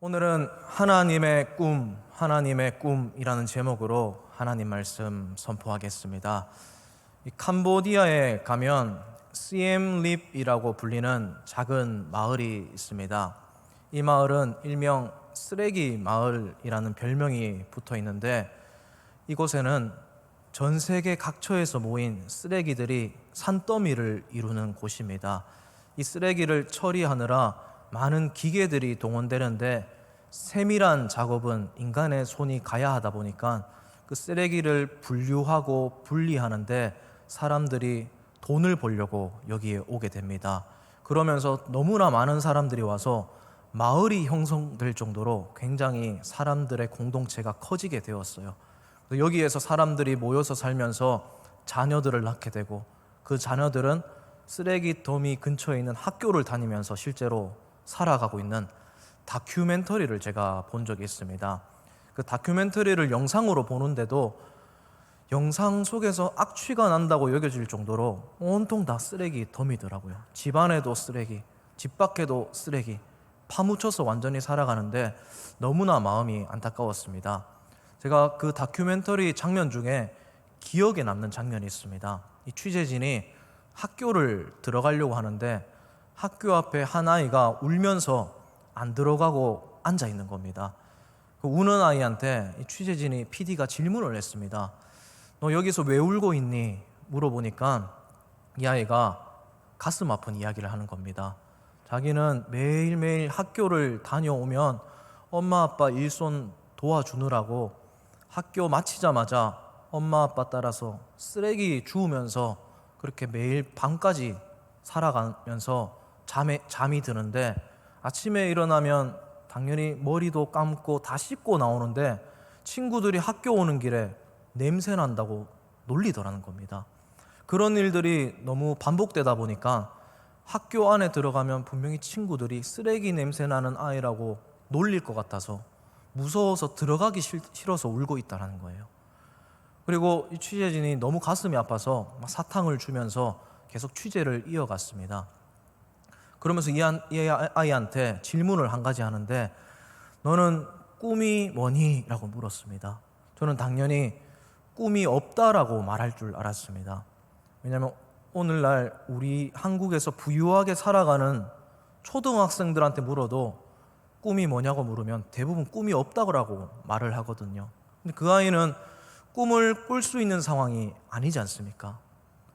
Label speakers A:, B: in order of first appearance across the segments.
A: 오늘은 하나님의 꿈이라는 제목으로 하나님 말씀 선포하겠습니다. 이 캄보디아에 가면 시엠립이라고 불리는 작은 마을이 있습니다. 이 마을은 일명 쓰레기 마을이라는 별명이 붙어 있는데, 이곳에는 전 세계 각처에서 모인 쓰레기들이 산더미를 이루는 곳입니다. 이 쓰레기를 처리하느라 많은 기계들이 동원되는데, 세밀한 작업은 인간의 손이 가야 하다 보니까 그 쓰레기를 분류하고 분리하는데 사람들이 돈을 벌려고 여기에 오게 됩니다. 그러면서 너무나 많은 사람들이 와서 마을이 형성될 정도로 굉장히 사람들의 공동체가 커지게 되었어요. 여기에서 사람들이 모여서 살면서 자녀들을 낳게 되고, 그 자녀들은 쓰레기 더미 근처에 있는 학교를 다니면서 실제로 살아가고 있는 다큐멘터리를 제가 본 적이 있습니다. 그 다큐멘터리를 영상으로 보는데도 영상 속에서 악취가 난다고 여겨질 정도로 온통 다 쓰레기 더미더라고요. 집 안에도 쓰레기, 집 밖에도 쓰레기, 파묻혀서 완전히 살아가는데 너무나 마음이 안타까웠습니다. 제가 그 다큐멘터리 장면 중에 기억에 남는 장면이 있습니다. 이 취재진이 학교를 들어가려고 하는데 학교 앞에 한 아이가 울면서 안 들어가고 앉아 있는 겁니다. 그 우는 아이한테 이 취재진이 PD가 질문을 했습니다. 너 여기서 왜 울고 있니? 물어보니까 이 아이가 가슴 아픈 이야기를 하는 겁니다. 자기는 매일매일 학교를 다녀오면 엄마 아빠 일손 도와주느라고 학교 마치자마자 엄마 아빠 따라서 쓰레기 주우면서 그렇게 매일 밤까지 살아가면서 잠이 드는데, 아침에 일어나면 당연히 머리도 감고 다 씻고 나오는데 친구들이 학교 오는 길에 냄새 난다고 놀리더라는 겁니다. 그런 일들이 너무 반복되다 보니까 학교 안에 들어가면 분명히 친구들이 쓰레기 냄새 나는 아이라고 놀릴 것 같아서 무서워서 들어가기 싫어서 울고 있다는 거예요. 그리고 이 취재진이 너무 가슴이 아파서 사탕을 주면서 계속 취재를 이어갔습니다. 그러면서 이 아이한테 질문을 한 가지 하는데, 너는 꿈이 뭐니? 라고 물었습니다. 저는 당연히 꿈이 없다라고 말할 줄 알았습니다. 왜냐하면 오늘날 우리 한국에서 부유하게 살아가는 초등학생들한테 물어도 꿈이 뭐냐고 물으면 대부분 꿈이 없다고 말을 하거든요. 근데 그 아이는 꿈을 꿀 수 있는 상황이 아니지 않습니까?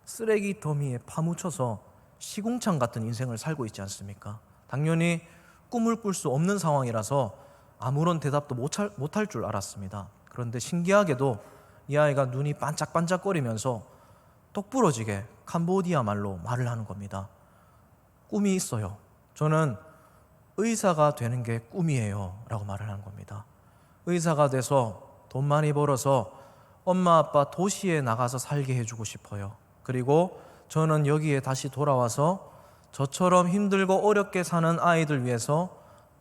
A: 쓰레기 더미에 파묻혀서 시궁창 같은 인생을 살고 있지 않습니까? 당연히 꿈을 꿀 수 없는 상황이라서 아무런 대답도 못할 줄 알았습니다. 그런데 신기하게도 이 아이가 눈이 반짝반짝거리면서 똑부러지게 캄보디아 말로 말을 하는 겁니다. 꿈이 있어요. 저는 의사가 되는 게 꿈이에요 라고 말을 하는 겁니다. 의사가 돼서 돈 많이 벌어서 엄마 아빠 도시에 나가서 살게 해주고 싶어요. 그리고 저는 여기에 다시 돌아와서 저처럼 힘들고 어렵게 사는 아이들 위해서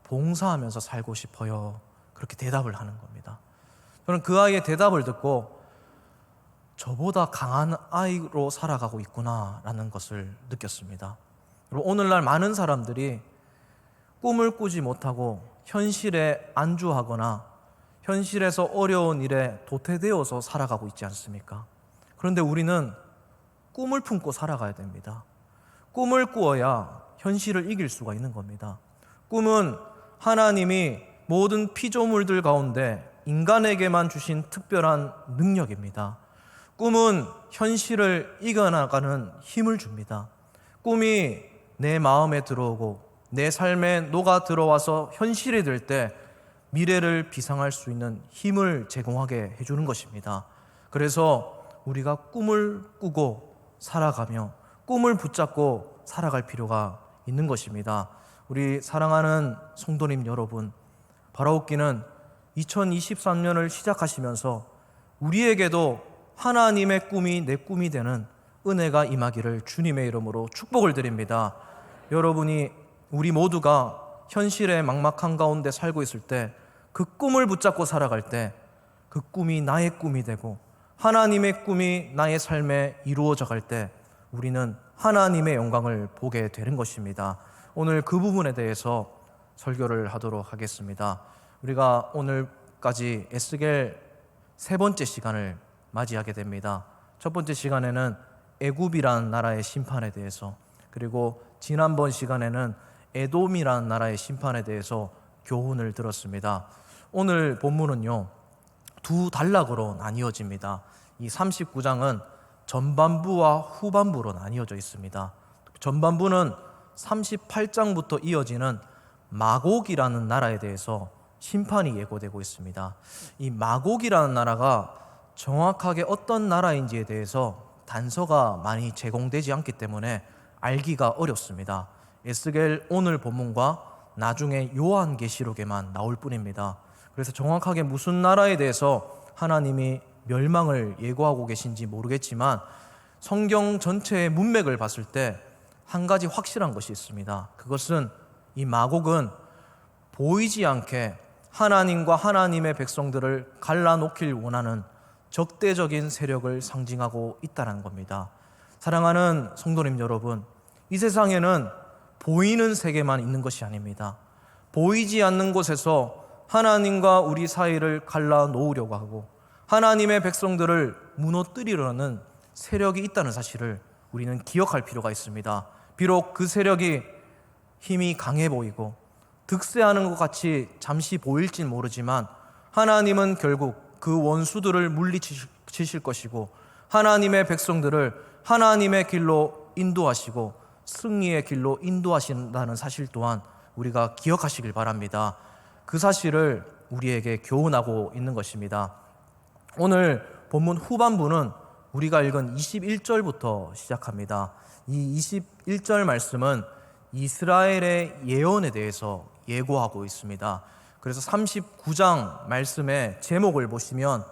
A: 봉사하면서 살고 싶어요. 그렇게 대답을 하는 겁니다. 저는 그 아이의 대답을 듣고 저보다 강한 아이로 살아가고 있구나라는 것을 느꼈습니다. 그리고 오늘날 많은 사람들이 꿈을 꾸지 못하고 현실에 안주하거나 현실에서 어려운 일에 도태되어서 살아가고 있지 않습니까? 그런데 우리는 꿈을 품고 살아가야 됩니다. 꿈을 꾸어야 현실을 이길 수가 있는 겁니다. 꿈은 하나님이 모든 피조물들 가운데 인간에게만 주신 특별한 능력입니다. 꿈은 현실을 이겨나가는 힘을 줍니다. 꿈이 내 마음에 들어오고 내 삶에 녹아 들어와서 현실이 될 때 미래를 비상할 수 있는 힘을 제공하게 해주는 것입니다. 그래서 우리가 꿈을 꾸고 살아가며 꿈을 붙잡고 살아갈 필요가 있는 것입니다. 우리 사랑하는 성도님 여러분, 바라옵기는 2023년을 시작하시면서 우리에게도 하나님의 꿈이 내 꿈이 되는 은혜가 임하기를 주님의 이름으로 축복을 드립니다. 여러분이, 우리 모두가 현실의 막막한 가운데 살고 있을 때 그 꿈을 붙잡고 살아갈 때 그 꿈이 나의 꿈이 되고 하나님의 꿈이 나의 삶에 이루어져 갈 때 우리는 하나님의 영광을 보게 되는 것입니다. 오늘 그 부분에 대해서 설교를 하도록 하겠습니다. 우리가 오늘까지 에스겔 세 번째 시간을 맞이하게 됩니다. 첫 번째 시간에는 애굽이라는 나라의 심판에 대해서, 그리고 지난번 시간에는 에돔이라는 나라의 심판에 대해서 교훈을 들었습니다. 오늘 본문은요, 두 단락으로 나뉘어집니다. 이 39장은 전반부와 후반부로 나뉘어져 있습니다. 전반부는 38장부터 이어지는 마곡이라는 나라에 대해서 심판이 예고되고 있습니다. 이 마곡이라는 나라가 정확하게 어떤 나라인지에 대해서 단서가 많이 제공되지 않기 때문에 알기가 어렵습니다. 에스겔 오늘 본문과 나중에 요한계시록에만 나올 뿐입니다. 그래서 정확하게 무슨 나라에 대해서 하나님이 멸망을 예고하고 계신지 모르겠지만 성경 전체의 문맥을 봤을 때 한 가지 확실한 것이 있습니다. 그것은 이 마곡은 보이지 않게 하나님과 하나님의 백성들을 갈라놓길 원하는 적대적인 세력을 상징하고 있다는 겁니다. 사랑하는 성도님 여러분, 이 세상에는 보이는 세계만 있는 것이 아닙니다. 보이지 않는 곳에서 하나님과 우리 사이를 갈라놓으려고 하고 하나님의 백성들을 무너뜨리려는 세력이 있다는 사실을 우리는 기억할 필요가 있습니다. 비록 그 세력이 힘이 강해 보이고 득세하는 것 같이 잠시 보일진 모르지만 하나님은 결국 그 원수들을 물리치실 것이고 하나님의 백성들을 하나님의 길로 인도하시고 승리의 길로 인도하신다는 사실 또한 우리가 기억하시길 바랍니다. 그 사실을 우리에게 교훈하고 있는 것입니다. 오늘 본문 후반부는 우리가 읽은 21절부터 시작합니다. 이 21절 말씀은 이스라엘의 예언에 대해서 예고하고 있습니다. 그래서 39장 말씀의 제목을 보시면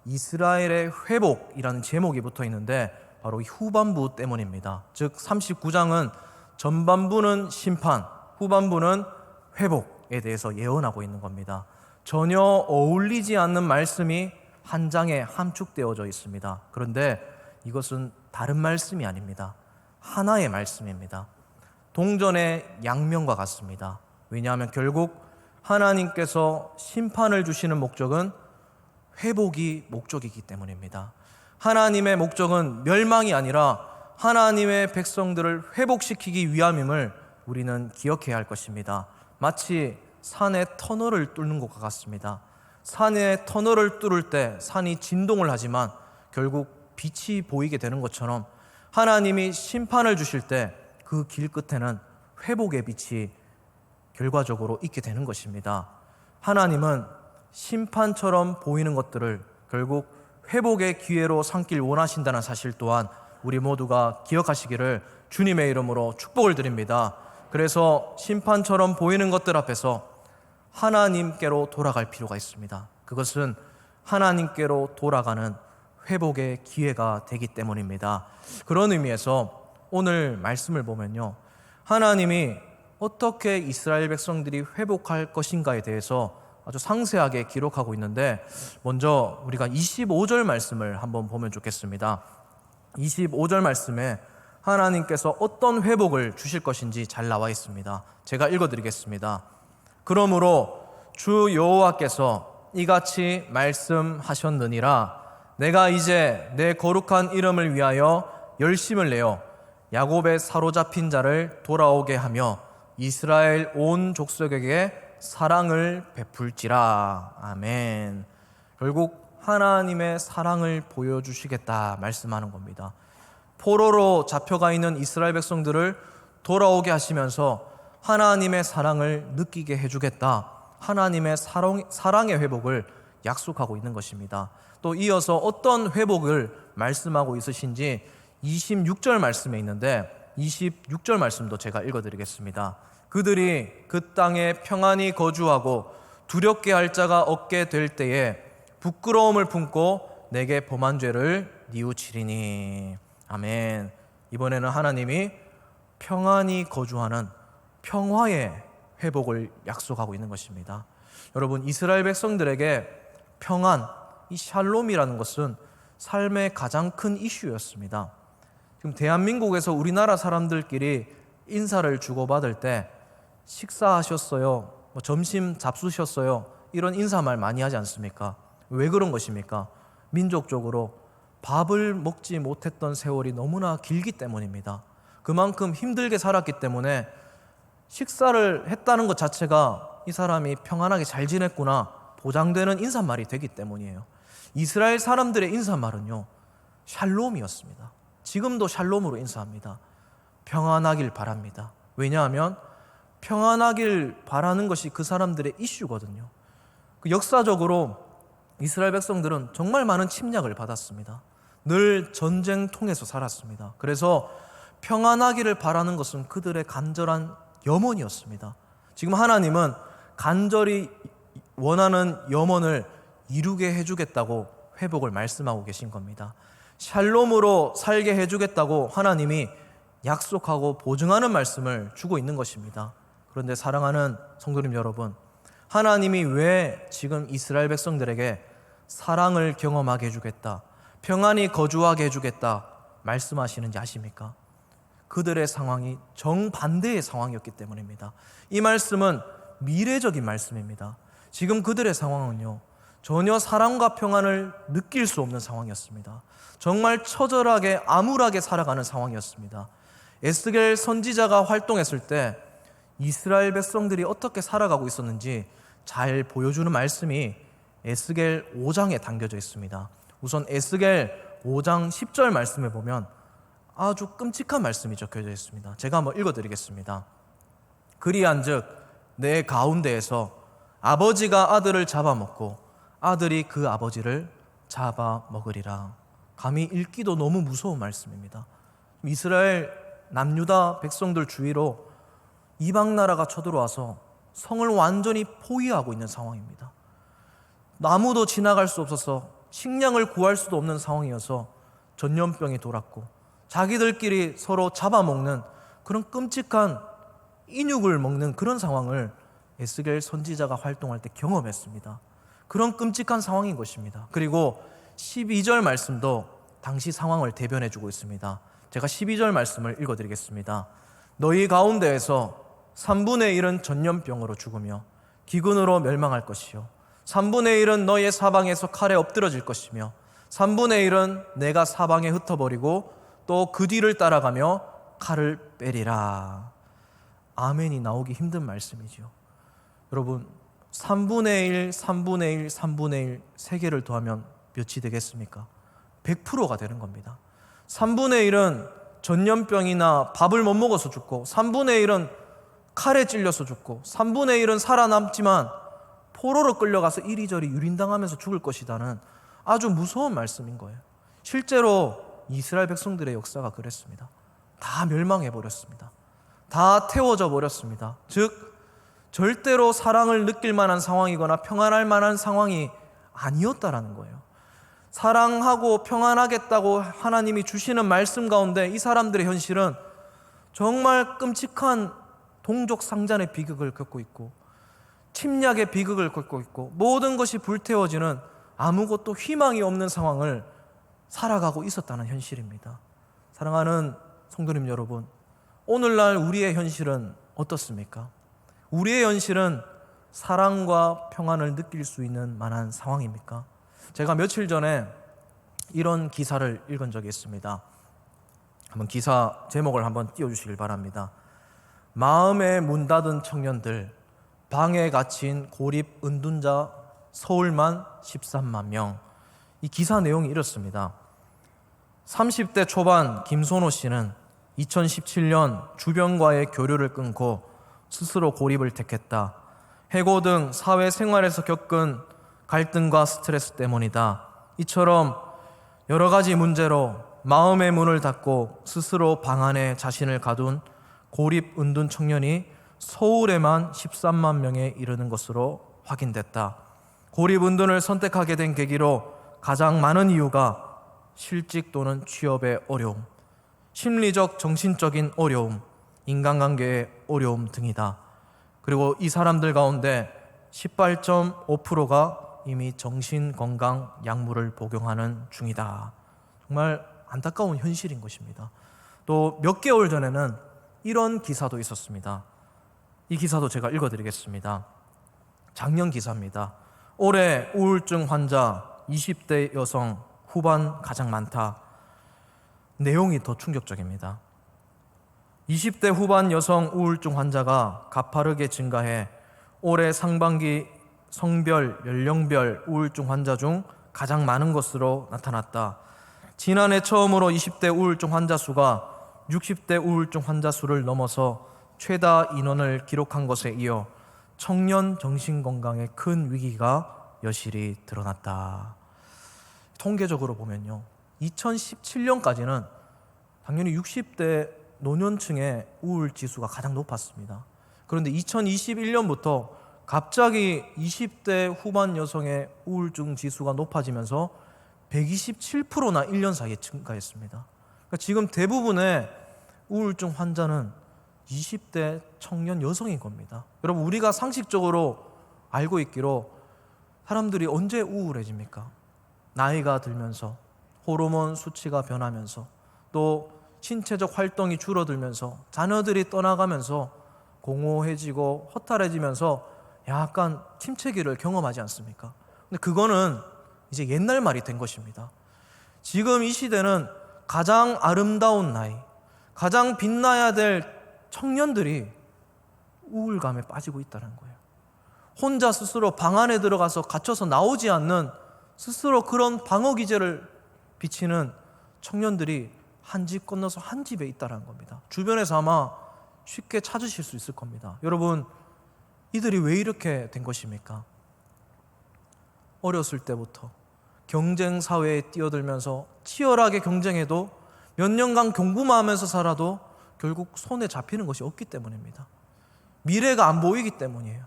A: 이스라엘의 회복이라는 제목이 붙어 있는데 바로 이 후반부 때문입니다. 즉 39장은 전반부는 심판, 후반부는 회복에 대해서 예언하고 있는 겁니다. 전혀 어울리지 않는 말씀이 한 장에 함축되어져 있습니다. 그런데 이것은 다른 말씀이 아닙니다. 하나의 말씀입니다. 동전의 양면과 같습니다. 왜냐하면 결국 하나님께서 심판을 주시는 목적은 회복이 목적이기 때문입니다. 하나님의 목적은 멸망이 아니라 하나님의 백성들을 회복시키기 위함임을 우리는 기억해야 할 것입니다. 마치 산의 터널을 뚫는 것과 같습니다. 산의 터널을 뚫을 때 산이 진동을 하지만 결국 빛이 보이게 되는 것처럼 하나님이 심판을 주실 때 그 길 끝에는 회복의 빛이 결과적으로 있게 되는 것입니다. 하나님은 심판처럼 보이는 것들을 결국 회복의 기회로 삼길 원하신다는 사실 또한 우리 모두가 기억하시기를 주님의 이름으로 축복을 드립니다. 그래서 심판처럼 보이는 것들 앞에서 하나님께로 돌아갈 필요가 있습니다. 그것은 하나님께로 돌아가는 회복의 기회가 되기 때문입니다. 그런 의미에서 오늘 말씀을 보면요, 하나님이 어떻게 이스라엘 백성들이 회복할 것인가에 대해서 아주 상세하게 기록하고 있는데 먼저 우리가 25절 말씀을 한번 보면 좋겠습니다. 25절 말씀에 하나님께서 어떤 회복을 주실 것인지 잘 나와 있습니다. 제가 읽어드리겠습니다. 그러므로 주 여호와께서 이같이 말씀하셨느니라. 내가 이제 내 거룩한 이름을 위하여 열심을 내어 야곱의 사로잡힌 자를 돌아오게 하며 이스라엘 온 족속에게 사랑을 베풀지라. 아멘. 결국 하나님의 사랑을 보여주시겠다 말씀하는 겁니다. 포로로 잡혀가 있는 이스라엘 백성들을 돌아오게 하시면서 하나님의 사랑을 느끼게 해주겠다, 하나님의 사랑의 회복을 약속하고 있는 것입니다. 또 이어서 어떤 회복을 말씀하고 있으신지 26절 말씀에 있는데 26절 말씀도 제가 읽어드리겠습니다. 그들이 그 땅에 평안히 거주하고 두렵게 할 자가 없게 될 때에 부끄러움을 품고 내게 범한 죄를 뉘우치리니. 아멘. 이번에는 하나님이 평안히 거주하는 평화의 회복을 약속하고 있는 것입니다. 여러분, 이스라엘 백성들에게 평안, 이 샬롬이라는 것은 삶의 가장 큰 이슈였습니다. 지금 대한민국에서 우리나라 사람들끼리 인사를 주고받을 때 식사하셨어요? 점심 잡수셨어요? 이런 인사말 많이 하지 않습니까? 왜 그런 것입니까? 민족적으로 밥을 먹지 못했던 세월이 너무나 길기 때문입니다. 그만큼 힘들게 살았기 때문에 식사를 했다는 것 자체가 이 사람이 평안하게 잘 지냈구나 보장되는 인사말이 되기 때문이에요. 이스라엘 사람들의 인사말은요, 샬롬이었습니다. 지금도 샬롬으로 인사합니다. 평안하길 바랍니다. 왜냐하면 평안하길 바라는 것이 그 사람들의 이슈거든요. 역사적으로 이스라엘 백성들은 정말 많은 침략을 받았습니다. 늘 전쟁통에서 살았습니다. 그래서 평안하기를 바라는 것은 그들의 간절한 염원이었습니다. 지금 하나님은 간절히 원하는 염원을 이루게 해주겠다고 회복을 말씀하고 계신 겁니다. 샬롬으로 살게 해주겠다고 하나님이 약속하고 보증하는 말씀을 주고 있는 것입니다. 그런데 사랑하는 성도님 여러분, 하나님이 왜 지금 이스라엘 백성들에게 사랑을 경험하게 해주겠다, 평안히 거주하게 해주겠다 말씀하시는지 아십니까? 그들의 상황이 정반대의 상황이었기 때문입니다. 이 말씀은 미래적인 말씀입니다. 지금 그들의 상황은요, 전혀 사랑과 평안을 느낄 수 없는 상황이었습니다. 정말 처절하게 암울하게 살아가는 상황이었습니다. 에스겔 선지자가 활동했을 때 이스라엘 백성들이 어떻게 살아가고 있었는지 잘 보여주는 말씀이 에스겔 5장에 담겨져 있습니다. 우선 에스겔 5장 10절 말씀에 보면 아주 끔찍한 말씀이 적혀져 있습니다. 제가 한번 읽어드리겠습니다. 그리한즉 내 가운데에서 아버지가 아들을 잡아먹고 아들이 그 아버지를 잡아먹으리라. 감히 읽기도 너무 무서운 말씀입니다. 이스라엘 남유다 백성들 주위로 이방 나라가 쳐들어와서 성을 완전히 포위하고 있는 상황입니다. 나무도 지나갈 수 없어서 식량을 구할 수도 없는 상황이어서 전염병이 돌았고 자기들끼리 서로 잡아먹는 그런 끔찍한 인육을 먹는 그런 상황을 에스겔 선지자가 활동할 때 경험했습니다. 그런 끔찍한 상황인 것입니다. 그리고 12절 말씀도 당시 상황을 대변해주고 있습니다. 제가 12절 말씀을 읽어드리겠습니다. 너희 가운데에서 3분의 1은 전염병으로 죽으며 기근으로 멸망할 것이요 3분의 1은 너희의 사방에서 칼에 엎드러질 것이며 3분의 1은 내가 사방에 흩어버리고 또 그 뒤를 따라가며 칼을 빼리라. 아멘이 나오기 힘든 말씀이죠. 여러분, 3분의 1, 3분의 1, 3분의 1 세 개를 더하면 몇이 되겠습니까? 100%가 되는 겁니다. 3분의 1은 전염병이나 밥을 못 먹어서 죽고 3분의 1은 칼에 찔려서 죽고 3분의 1은 살아남지만 포로로 끌려가서 이리저리 유린당하면서 죽을 것이다는 아주 무서운 말씀인 거예요. 실제로 이스라엘 백성들의 역사가 그랬습니다. 다 멸망해버렸습니다. 다 태워져 버렸습니다. 즉 절대로 사랑을 느낄 만한 상황이거나 평안할 만한 상황이 아니었다라는 거예요. 사랑하고 평안하겠다고 하나님이 주시는 말씀 가운데 이 사람들의 현실은 정말 끔찍한 동족 상잔의 비극을 겪고 있고 침략의 비극을 겪고 있고 모든 것이 불태워지는 아무것도 희망이 없는 상황을 살아가고 있었다는 현실입니다. 사랑하는 성도님 여러분, 오늘날 우리의 현실은 어떻습니까? 우리의 현실은 사랑과 평안을 느낄 수 있는 만한 상황입니까? 제가 며칠 전에 이런 기사를 읽은 적이 있습니다. 한번 기사 제목을 한번 띄워주시길 바랍니다. 마음에 문 닫은 청년들, 방에 갇힌 고립 은둔자 서울만 13만 명. 이 기사 내용이 이렇습니다. 30대 초반 김선호 씨는 2017년 주변과의 교류를 끊고 스스로 고립을 택했다. 해고 등 사회생활에서 겪은 갈등과 스트레스 때문이다. 이처럼 여러 가지 문제로 마음의 문을 닫고 스스로 방 안에 자신을 가둔 고립 은둔 청년이 서울에만 13만 명에 이르는 것으로 확인됐다. 고립 은둔을 선택하게 된 계기로 가장 많은 이유가 실직 또는 취업의 어려움, 심리적 정신적인 어려움, 인간관계의 어려움 등이다. 그리고 이 사람들 가운데 18.5%가 이미 정신건강 약물을 복용하는 중이다. 정말 안타까운 현실인 것입니다. 또 몇 개월 전에는 이런 기사도 있었습니다. 이 기사도 제가 읽어드리겠습니다. 작년 기사입니다. 올해 우울증 환자 20대 여성 후반 가장 많다. 내용이 더 충격적입니다. 20대 후반 여성 우울증 환자가 가파르게 증가해 올해 상반기 성별, 연령별 우울증 환자 중 가장 많은 것으로 나타났다. 지난해 처음으로 20대 우울증 환자 수가 60대 우울증 환자 수를 넘어서 최다 인원을 기록한 것에 이어 청년 정신건강에 큰 위기가 여실히 드러났다. 통계적으로 보면요, 2017년까지는 당연히 60대 노년층의 우울 지수가 가장 높았습니다. 그런데 2021년부터 갑자기 20대 후반 여성의 우울증 지수가 높아지면서 127%나 1년 사이에 증가했습니다. 그러니까 지금 대부분의 우울증 환자는 20대 청년 여성인 겁니다. 여러분, 우리가 상식적으로 알고 있기로 사람들이 언제 우울해집니까? 나이가 들면서, 호르몬 수치가 변하면서, 또 신체적 활동이 줄어들면서, 자녀들이 떠나가면서 공허해지고 허탈해지면서 약간 침체기를 경험하지 않습니까? 근데 그거는 이제 옛날 말이 된 것입니다. 지금 이 시대는 가장 아름다운 나이, 가장 빛나야 될 청년들이 우울감에 빠지고 있다는 거예요. 혼자 스스로 방 안에 들어가서 갇혀서 나오지 않는, 스스로 그런 방어 기제를 비치는 청년들이 한 집 건너서 한 집에 있다는 겁니다. 주변에서 아마 쉽게 찾으실 수 있을 겁니다. 여러분, 이들이 왜 이렇게 된 것입니까? 어렸을 때부터 경쟁 사회에 뛰어들면서 치열하게 경쟁해도 몇 년간 공부만 하면서 살아도 결국 손에 잡히는 것이 없기 때문입니다. 미래가 안 보이기 때문이에요.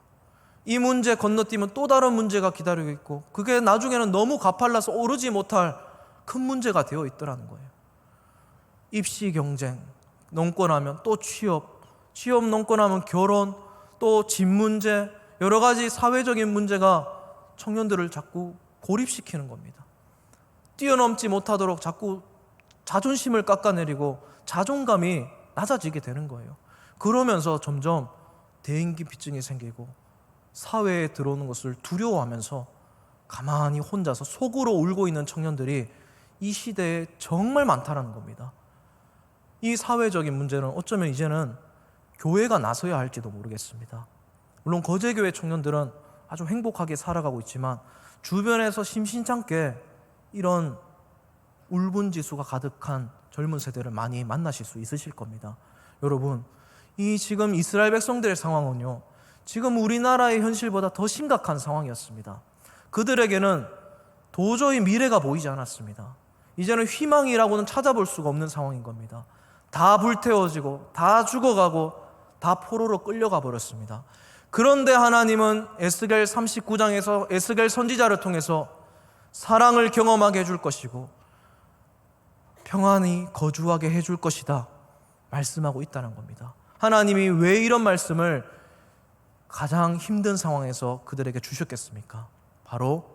A: 이 문제 건너뛰면 또 다른 문제가 기다리고 있고, 그게 나중에는 너무 가팔라서 오르지 못할 큰 문제가 되어 있더라는 거예요. 입시 경쟁 넘고 나면 또 취업 넘고 나면 결혼, 또 집 문제, 여러 가지 사회적인 문제가 청년들을 자꾸 고립시키는 겁니다. 뛰어넘지 못하도록 자꾸 자존심을 깎아내리고 자존감이 낮아지게 되는 거예요. 그러면서 점점 대인기피증이 생기고 사회에 들어오는 것을 두려워하면서 가만히 혼자서 속으로 울고 있는 청년들이 이 시대에 정말 많다는 겁니다. 이 사회적인 문제는 어쩌면 이제는 교회가 나서야 할지도 모르겠습니다. 물론 거제교회 청년들은 아주 행복하게 살아가고 있지만 주변에서 심심찮게 이런 울분지수가 가득한 젊은 세대를 많이 만나실 수 있으실 겁니다. 여러분, 이 지금 이스라엘 백성들의 상황은요, 지금 우리나라의 현실보다 더 심각한 상황이었습니다. 그들에게는 도저히 미래가 보이지 않았습니다. 이제는 희망이라고는 찾아볼 수가 없는 상황인 겁니다. 다 불태워지고 다 죽어가고 다 포로로 끌려가 버렸습니다. 그런데 하나님은 에스겔 39장에서 에스겔 선지자를 통해서 사랑을 경험하게 해줄 것이고 평안히 거주하게 해줄 것이다 말씀하고 있다는 겁니다. 하나님이 왜 이런 말씀을 가장 힘든 상황에서 그들에게 주셨겠습니까? 바로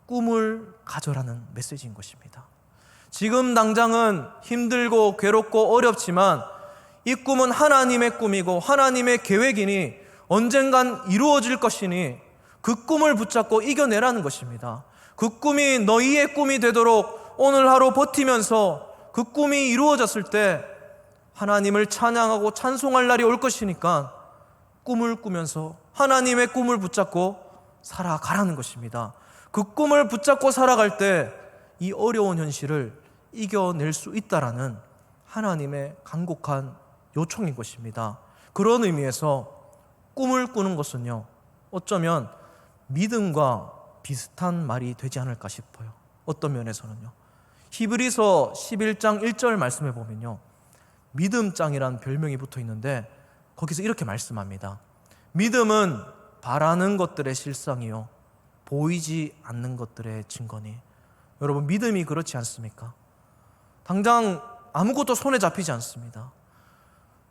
A: 꿈을 가져라는 메시지인 것입니다. 지금 당장은 힘들고 괴롭고 어렵지만 이 꿈은 하나님의 꿈이고 하나님의 계획이니 언젠간 이루어질 것이니 그 꿈을 붙잡고 이겨내라는 것입니다. 그 꿈이 너희의 꿈이 되도록 오늘 하루 버티면서 그 꿈이 이루어졌을 때 하나님을 찬양하고 찬송할 날이 올 것이니까 꿈을 꾸면서 하나님의 꿈을 붙잡고 살아가라는 것입니다. 그 꿈을 붙잡고 살아갈 때 이 어려운 현실을 이겨낼 수 있다라는 하나님의 간곡한 요청인 것입니다. 그런 의미에서 꿈을 꾸는 것은요, 어쩌면 믿음과 비슷한 말이 되지 않을까 싶어요. 어떤 면에서는요, 히브리서 11장 1절 말씀에 보면요, 믿음장이라는 별명이 붙어 있는데 거기서 이렇게 말씀합니다. 믿음은 바라는 것들의 실상이요 보이지 않는 것들의 증거니. 여러분, 믿음이 그렇지 않습니까? 당장 아무것도 손에 잡히지 않습니다.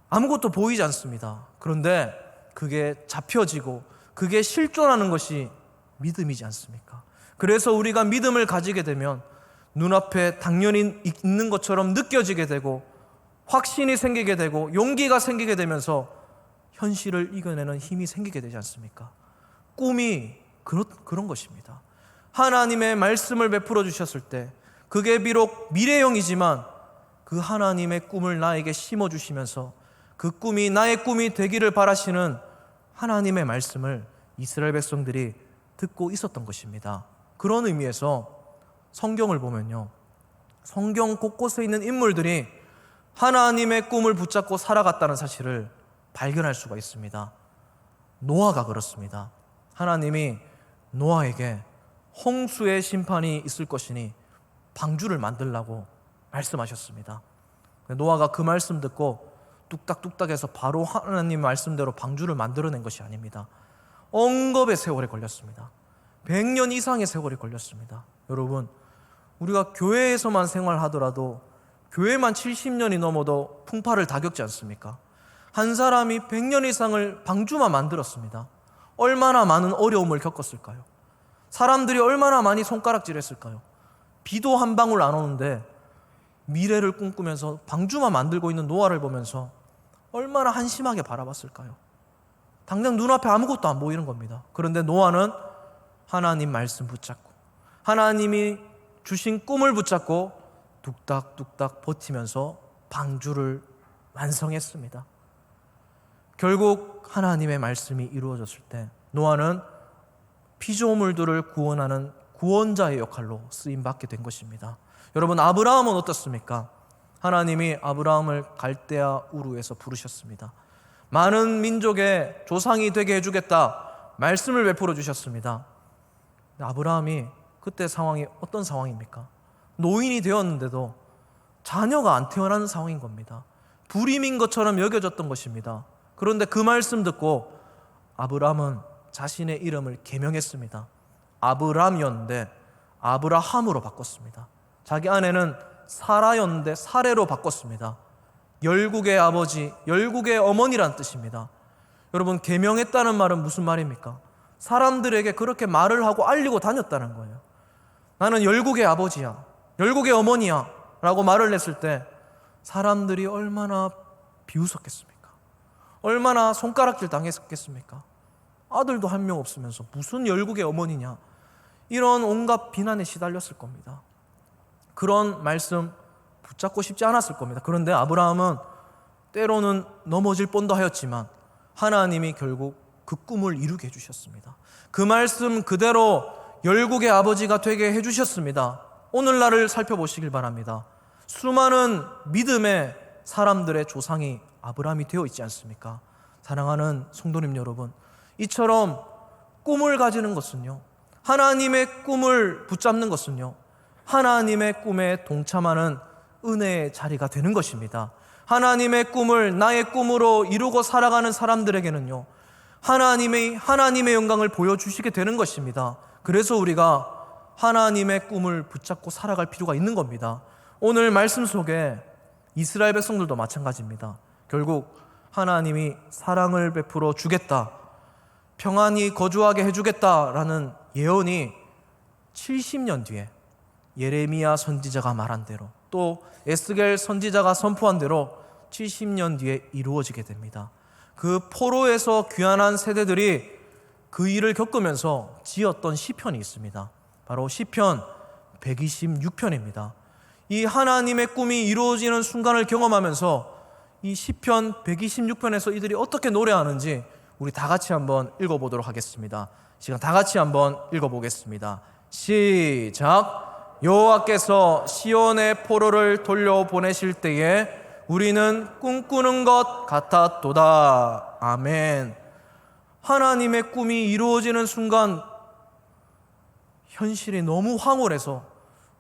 A: 아무것도 보이지 않습니다. 그런데 그게 잡혀지고 그게 실존하는 것이 믿음이지 않습니까? 그래서 우리가 믿음을 가지게 되면 눈앞에 당연히 있는 것처럼 느껴지게 되고 확신이 생기게 되고 용기가 생기게 되면서 현실을 이겨내는 힘이 생기게 되지 않습니까? 꿈이 그런 것입니다. 하나님의 말씀을 베풀어 주셨을 때 그게 비록 미래형이지만 그 하나님의 꿈을 나에게 심어주시면서 그 꿈이 나의 꿈이 되기를 바라시는 하나님의 말씀을 이스라엘 백성들이 듣고 있었던 것입니다. 그런 의미에서 성경을 보면요, 성경 곳곳에 있는 인물들이 하나님의 꿈을 붙잡고 살아갔다는 사실을 발견할 수가 있습니다. 노아가 그렇습니다. 하나님이 노아에게 홍수의 심판이 있을 것이니 방주를 만들라고 말씀하셨습니다. 노아가 그 말씀 듣고 뚝딱뚝딱해서 바로 하나님 말씀대로 방주를 만들어낸 것이 아닙니다. 억겁의 세월이 걸렸습니다. 100년 이상의 세월이 걸렸습니다. 여러분, 우리가 교회에서만 생활하더라도 교회만 70년이 넘어도 풍파를 다 겪지 않습니까? 한 사람이 100년 이상을 방주만 만들었습니다. 얼마나 많은 어려움을 겪었을까요? 사람들이 얼마나 많이 손가락질했을까요? 비도 한 방울 안 오는데 미래를 꿈꾸면서 방주만 만들고 있는 노아를 보면서 얼마나 한심하게 바라봤을까요? 당장 눈앞에 아무것도 안 보이는 겁니다. 그런데 노아는 하나님 말씀 붙잡고 하나님이 주신 꿈을 붙잡고 뚝딱뚝딱 버티면서 방주를 완성했습니다. 결국 하나님의 말씀이 이루어졌을 때 노아는 피조물들을 구원하는 구원자의 역할로 쓰임받게 된 것입니다. 여러분, 아브라함은 어떻습니까? 하나님이 아브라함을 갈대아 우르에서 부르셨습니다. 많은 민족의 조상이 되게 해주겠다 말씀을 베풀어 주셨습니다. 아브라함이 그때 상황이 어떤 상황입니까? 노인이 되었는데도 자녀가 안 태어나는 상황인 겁니다. 불임인 것처럼 여겨졌던 것입니다. 그런데 그 말씀 듣고 아브라함은 자신의 이름을 개명했습니다. 아브람이었는데 아브라함으로 바꿨습니다. 자기 아내는 사라였는데 사레로 바꿨습니다. 열국의 아버지, 열국의 어머니란 뜻입니다. 여러분, 개명했다는 말은 무슨 말입니까? 사람들에게 그렇게 말을 하고 알리고 다녔다는 거예요. 나는 열국의 아버지야, 열국의 어머니야 라고 말을 했을 때 사람들이 얼마나 비웃었겠습니까? 얼마나 손가락질 당했겠습니까? 아들도 한 명 없으면서 무슨 열국의 어머니냐, 이런 온갖 비난에 시달렸을 겁니다. 그런 말씀 붙잡고 싶지 않았을 겁니다. 그런데 아브라함은 때로는 넘어질 뻔도 하였지만 하나님이 결국 그 꿈을 이루게 해주셨습니다. 그 말씀 그대로 열국의 아버지가 되게 해주셨습니다. 오늘날을 살펴보시길 바랍니다. 수많은 믿음의 사람들의 조상이 아브라함이 되어 있지 않습니까? 사랑하는 성도님 여러분, 이처럼 꿈을 가지는 것은요, 하나님의 꿈을 붙잡는 것은요, 하나님의 꿈에 동참하는 은혜의 자리가 되는 것입니다. 하나님의 꿈을 나의 꿈으로 이루고 살아가는 사람들에게는요, 하나님의 영광을 보여주시게 되는 것입니다. 그래서 우리가 하나님의 꿈을 붙잡고 살아갈 필요가 있는 겁니다. 오늘 말씀 속에 이스라엘 백성들도 마찬가지입니다. 결국 하나님이 사랑을 베풀어 주겠다, 평안히 거주하게 해주겠다라는 예언이 70년 뒤에 예레미야 선지자가 말한 대로, 또 에스겔 선지자가 선포한 대로 70년 뒤에 이루어지게 됩니다. 그 포로에서 귀환한 세대들이 그 일을 겪으면서 지었던 시편이 있습니다. 바로 시편 126편입니다. 이 하나님의 꿈이 이루어지는 순간을 경험하면서 이 시편 126편에서 이들이 어떻게 노래하는지 우리 다 같이 한번 읽어보도록 하겠습니다. 시간 다 같이 한번 읽어보겠습니다. 시작. 여호와께서 시온의 포로를 돌려보내실 때에 우리는 꿈꾸는 것 같았도다. 아멘. 하나님의 꿈이 이루어지는 순간 현실이 너무 황홀해서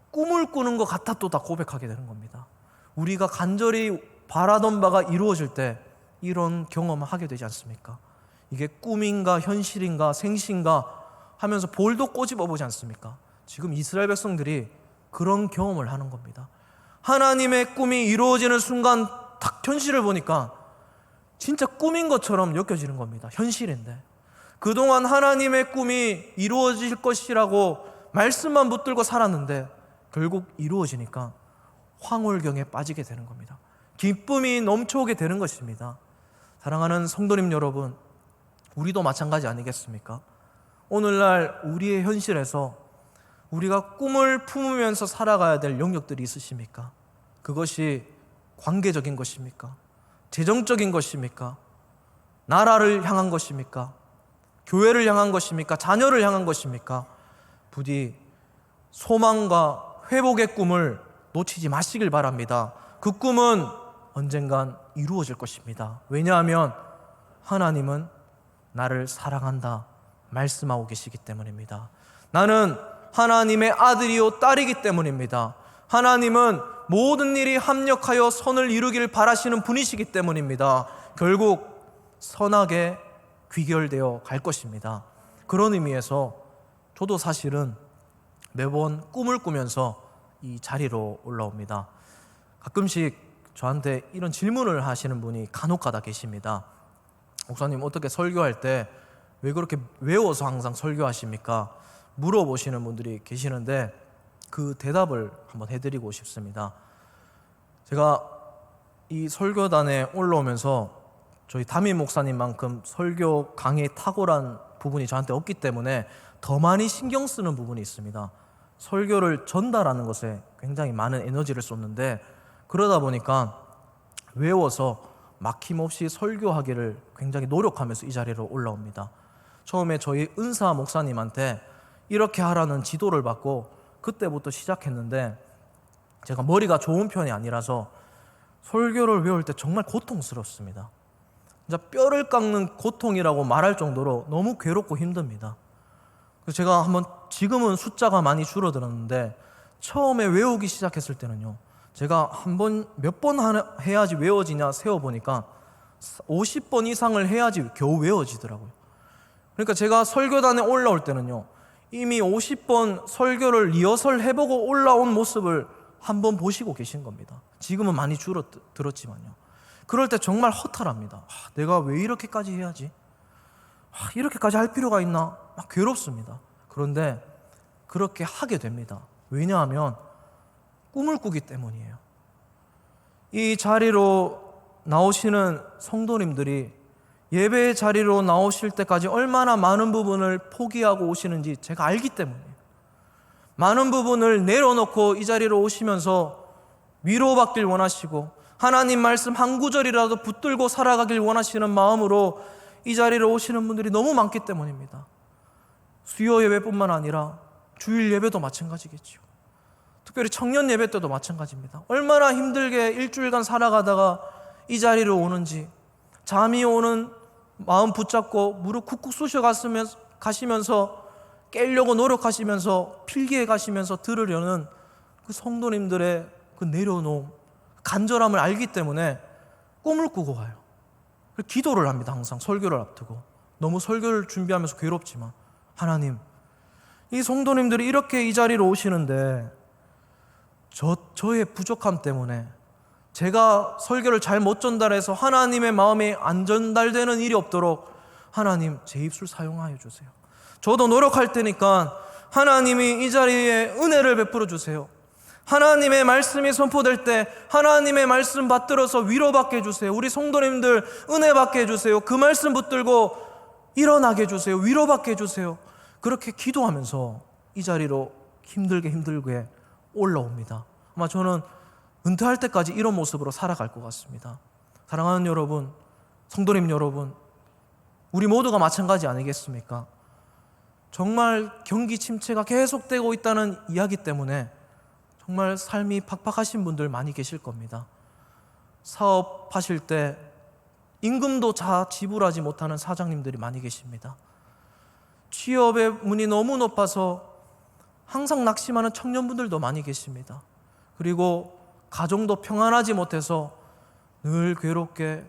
A: 꿈을 꾸는 것 같았도다 고백하게 되는 겁니다. 우리가 간절히 바라던 바가 이루어질 때 이런 경험을 하게 되지 않습니까? 이게 꿈인가 현실인가 생신가 하면서 볼도 꼬집어 보지 않습니까? 지금 이스라엘 백성들이 그런 경험을 하는 겁니다. 하나님의 꿈이 이루어지는 순간 딱 현실을 보니까 진짜 꿈인 것처럼 여겨지는 겁니다. 현실인데 그동안 하나님의 꿈이 이루어질 것이라고 말씀만 붙들고 살았는데 결국 이루어지니까 황홀경에 빠지게 되는 겁니다. 기쁨이 넘쳐오게 되는 것입니다. 사랑하는 성도님 여러분, 우리도 마찬가지 아니겠습니까? 오늘날 우리의 현실에서 우리가 꿈을 품으면서 살아가야 될 영역들이 있으십니까? 그것이 관계적인 것입니까? 재정적인 것입니까? 나라를 향한 것입니까? 교회를 향한 것입니까? 자녀를 향한 것입니까? 부디 소망과 회복의 꿈을 놓치지 마시길 바랍니다. 그 꿈은 언젠간 이루어질 것입니다. 왜냐하면 하나님은 나를 사랑한다 말씀하고 계시기 때문입니다. 나는 하나님의 아들이요 딸이기 때문입니다. 하나님은 모든 일이 합력하여 선을 이루길 바라시는 분이시기 때문입니다. 결국 선하게 귀결되어 갈 것입니다. 그런 의미에서 저도 사실은 매번 꿈을 꾸면서 이 자리로 올라옵니다. 가끔씩 저한테 이런 질문을 하시는 분이 간혹가다 계십니다. 목사님, 어떻게 설교할 때 왜 그렇게 외워서 항상 설교하십니까? 물어보시는 분들이 계시는데 그 대답을 한번 해드리고 싶습니다. 제가 이 설교단에 올라오면서 저희 담임 목사님만큼 설교 강의에 탁월한 부분이 저한테 없기 때문에 더 많이 신경 쓰는 부분이 있습니다. 설교를 전달하는 것에 굉장히 많은 에너지를 쏟는데, 그러다 보니까 외워서 막힘없이 설교하기를 굉장히 노력하면서 이 자리로 올라옵니다. 처음에 저희 은사 목사님한테 이렇게 하라는 지도를 받고 그때부터 시작했는데, 제가 머리가 좋은 편이 아니라서 설교를 외울 때 정말 고통스럽습니다. 진짜 뼈를 깎는 고통이라고 말할 정도로 너무 괴롭고 힘듭니다. 그래서 제가 한번, 지금은 숫자가 많이 줄어들었는데 처음에 외우기 시작했을 때는요, 제가 몇 번 해야지 외워지냐 세어보니까 50번 이상을 해야지 겨우 외워지더라고요. 그러니까 제가 설교단에 올라올 때는요, 이미 50번 설교를 리허설 해보고 올라온 모습을 한번 보시고 계신 겁니다. 지금은 많이 줄어들었지만요. 그럴 때 정말 허탈합니다. 내가 왜 이렇게까지 해야지? 이렇게까지 할 필요가 있나? 막 괴롭습니다. 그런데 그렇게 하게 됩니다. 왜냐하면 꿈을 꾸기 때문이에요. 이 자리로 나오시는 성도님들이 예배의 자리로 나오실 때까지 얼마나 많은 부분을 포기하고 오시는지 제가 알기 때문이에요. 많은 부분을 내려놓고 이 자리로 오시면서 위로받길 원하시고 하나님 말씀 한 구절이라도 붙들고 살아가길 원하시는 마음으로 이 자리로 오시는 분들이 너무 많기 때문입니다. 수요 예배뿐만 아니라 주일 예배도 마찬가지겠죠. 특별히 청년 예배 때도 마찬가지입니다. 얼마나 힘들게 일주일간 살아가다가 이 자리로 오는지, 잠이 오는 마음 붙잡고 무릎 쿡쿡 쑤셔 가시면서 깨려고 노력하시면서 필기해 가시면서 들으려는 그 성도님들의 그 내려놓음, 간절함을 알기 때문에 꿈을 꾸고 가요. 기도를 합니다. 항상 설교를 앞두고. 너무 설교를 준비하면서 괴롭지만, 하나님, 이 성도님들이 이렇게 이 자리로 오시는데 저의 부족함 때문에 제가 설교를 잘 못 전달해서 하나님의 마음이 안 전달되는 일이 없도록 하나님, 제 입술 사용하여 주세요. 저도 노력할 테니까 하나님이 이 자리에 은혜를 베풀어 주세요. 하나님의 말씀이 선포될 때 하나님의 말씀 받들어서 위로받게 해주세요. 우리 성도님들 은혜 받게 해주세요. 그 말씀 붙들고 일어나게 해주세요. 위로받게 해주세요. 그렇게 기도하면서 이 자리로 힘들게 올라옵니다. 아마 저는 은퇴할 때까지 이런 모습으로 살아갈 것 같습니다. 사랑하는 여러분, 성도님 여러분, 우리 모두가 마찬가지 아니겠습니까? 정말 경기 침체가 계속되고 있다는 이야기 때문에 정말 삶이 팍팍하신 분들 많이 계실 겁니다. 사업하실 때 임금도 다 지불하지 못하는 사장님들이 많이 계십니다. 취업의 문이 너무 높아서 항상 낙심하는 청년분들도 많이 계십니다. 그리고 가정도 평안하지 못해서 늘 괴롭게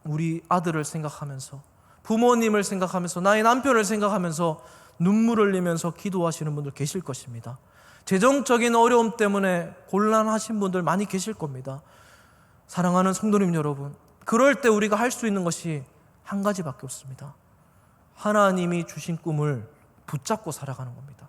A: 우리 아들을 생각하면서, 부모님을 생각하면서, 나의 남편을 생각하면서 눈물을 흘리면서 기도하시는 분들 계실 것입니다. 재정적인 어려움 때문에 곤란하신 분들 많이 계실 겁니다. 사랑하는 성도님 여러분, 그럴 때 우리가 할 수 있는 것이 한 가지밖에 없습니다. 하나님이 주신 꿈을 붙잡고 살아가는 겁니다.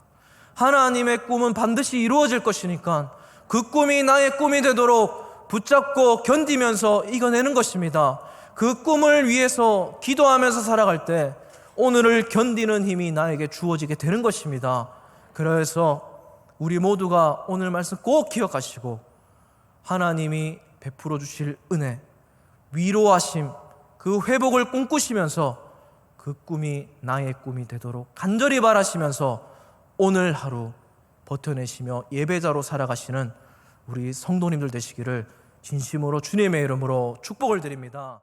A: 하나님의 꿈은 반드시 이루어질 것이니까 그 꿈이 나의 꿈이 되도록 붙잡고 견디면서 이겨내는 것입니다. 그 꿈을 위해서 기도하면서 살아갈 때 오늘을 견디는 힘이 나에게 주어지게 되는 것입니다. 그래서 우리 모두가 오늘 말씀 꼭 기억하시고 하나님이 베풀어 주실 은혜, 위로하심, 그 회복을 꿈꾸시면서 그 꿈이 나의 꿈이 되도록 간절히 바라시면서 오늘 하루 버텨내시며 예배자로 살아가시는 우리 성도님들 되시기를 진심으로 주님의 이름으로 축복을 드립니다.